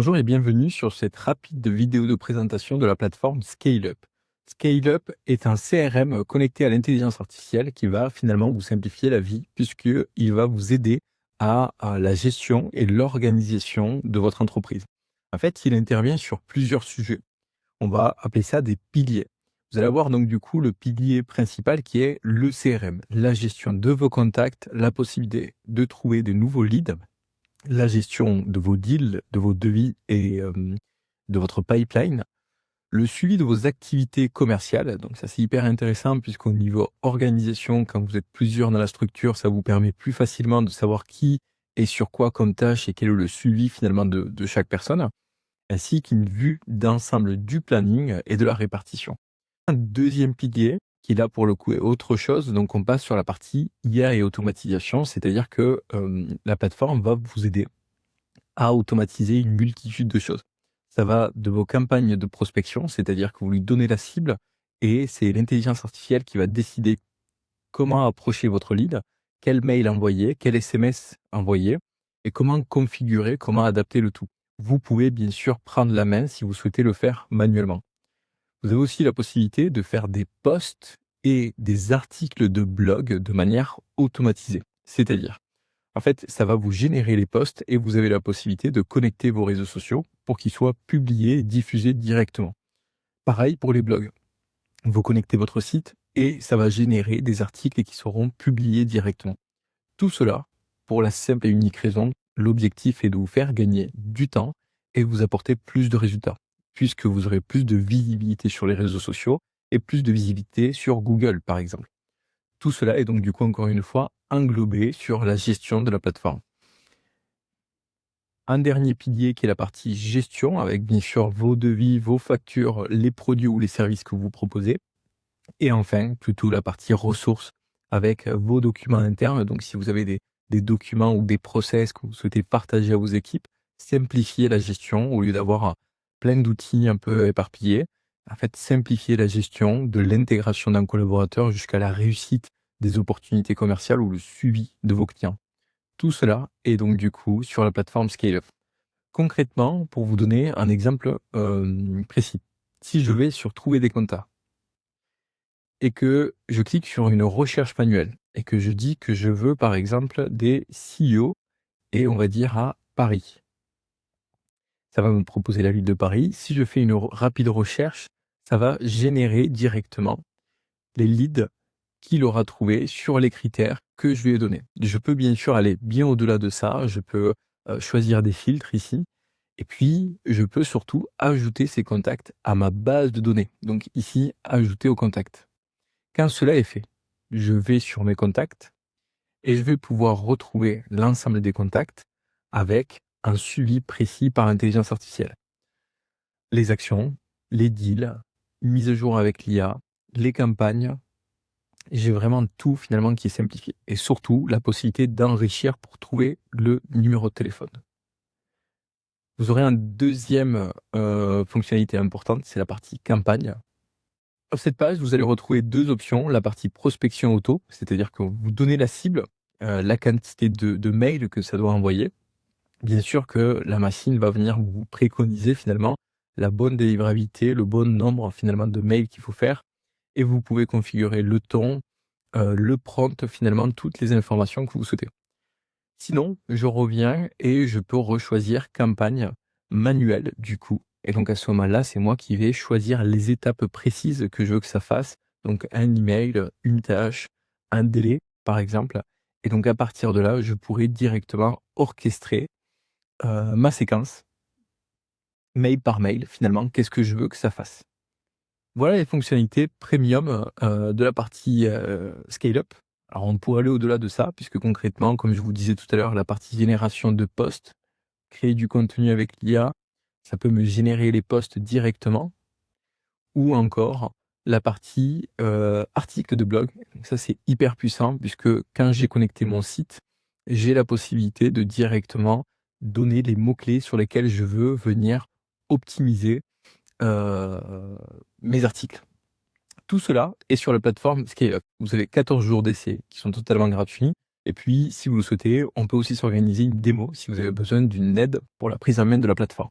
Bonjour et bienvenue sur cette rapide vidéo de présentation de la plateforme ScaleUp. ScaleUp est un CRM connecté à l'intelligence artificielle qui va finalement vous simplifier la vie puisqu'il va vous aider à la gestion et l'organisation de votre entreprise. En fait, il intervient sur plusieurs sujets. On va appeler ça des piliers. Vous allez avoir donc du coup le pilier principal qui est le CRM, la gestion de vos contacts, la possibilité de trouver de nouveaux leads, la gestion de vos deals, de vos devis et de votre pipeline, le suivi de vos activités commerciales. Donc ça, c'est hyper intéressant puisqu'au niveau organisation, quand vous êtes plusieurs dans la structure, ça vous permet plus facilement de savoir qui est sur quoi comme tâche et quel est le suivi finalement de chaque personne, ainsi qu'une vue d'ensemble du planning et de la répartition. Un deuxième pilier qui là pour le coup est autre chose, donc on passe sur la partie IA et automatisation, c'est-à-dire que la plateforme va vous aider à automatiser une multitude de choses. Ça va de vos campagnes de prospection, c'est-à-dire que vous lui donnez la cible et c'est l'intelligence artificielle qui va décider comment approcher votre lead, quel mail envoyer, quel SMS envoyer et comment configurer, comment adapter le tout. Vous pouvez bien sûr prendre la main si vous souhaitez le faire manuellement. Vous avez aussi la possibilité de faire des posts et des articles de blog de manière automatisée. C'est-à-dire, en fait, ça va vous générer les posts et vous avez la possibilité de connecter vos réseaux sociaux pour qu'ils soient publiés et diffusés directement. Pareil pour les blogs. Vous connectez votre site et ça va générer des articles qui seront publiés directement. Tout cela pour la simple et unique raison, l'objectif est de vous faire gagner du temps et vous apporter plus de résultats, puisque vous aurez plus de visibilité sur les réseaux sociaux et plus de visibilité sur Google, par exemple. Tout cela est donc du coup, encore une fois, englobé sur la gestion de la plateforme. Un dernier pilier qui est la partie gestion, avec bien sûr vos devis, vos factures, les produits ou les services que vous proposez. Et enfin, plutôt la partie ressources, avec vos documents internes. Donc si vous avez des documents ou des process que vous souhaitez partager à vos équipes, simplifier la gestion au lieu d'avoir plein d'outils un peu éparpillés. En fait, simplifier la gestion de l'intégration d'un collaborateur jusqu'à la réussite des opportunités commerciales ou le suivi de vos clients. Tout cela est donc du coup sur la plateforme ScaleUp. Concrètement, pour vous donner un exemple précis, si je vais sur trouver des contacts et que je clique sur une recherche manuelle et que je dis que je veux par exemple des CEO et on va dire à Paris. Ça va me proposer la ville de Paris. Si je fais une rapide recherche, ça va générer directement les leads qu'il aura trouvés sur les critères que je lui ai donnés. Je peux bien sûr aller bien au-delà de ça. Je peux choisir des filtres ici. Et puis, je peux surtout ajouter ces contacts à ma base de données. Donc ici, ajouter aux contacts. Quand cela est fait, je vais sur mes contacts et je vais pouvoir retrouver l'ensemble des contacts avec un suivi précis par intelligence artificielle. Les actions, les deals, une mise à jour avec l'IA, les campagnes. J'ai vraiment tout finalement qui est simplifié. Et surtout, la possibilité d'enrichir pour trouver le numéro de téléphone. Vous aurez un deuxième fonctionnalité importante, c'est la partie campagne. Sur cette page, vous allez retrouver deux options. La partie prospection auto, c'est-à-dire que vous donnez la cible, la quantité de mails que ça doit envoyer. Bien sûr que la machine va venir vous préconiser finalement la bonne délivrabilité, le bon nombre finalement de mails qu'il faut faire. Et vous pouvez configurer le ton, le prompt, finalement toutes les informations que vous souhaitez. Sinon, je reviens et je peux rechoisir campagne manuelle du coup. Et donc à ce moment-là, c'est moi qui vais choisir les étapes précises que je veux que ça fasse. Donc un email, une tâche, un délai par exemple. Et donc à partir de là, je pourrai directement orchestrer ma séquence, mail par mail finalement, qu'est-ce que je veux que ça fasse. Voilà les fonctionnalités premium de la partie scale-up. Alors on pourrait aller au-delà de ça, puisque concrètement, comme je vous disais tout à l'heure, la partie génération de posts, créer du contenu avec l'IA, ça peut me générer les posts directement, ou encore la partie article de blog. Donc ça c'est hyper puissant, puisque quand j'ai connecté mon site, j'ai la possibilité de directement donner les mots-clés sur lesquels je veux venir optimiser mes articles. Tout cela est sur la plateforme ScaleUp. Vous avez 14 jours d'essai qui sont totalement gratuits. Et puis, si vous le souhaitez, on peut aussi s'organiser une démo si vous avez besoin d'une aide pour la prise en main de la plateforme.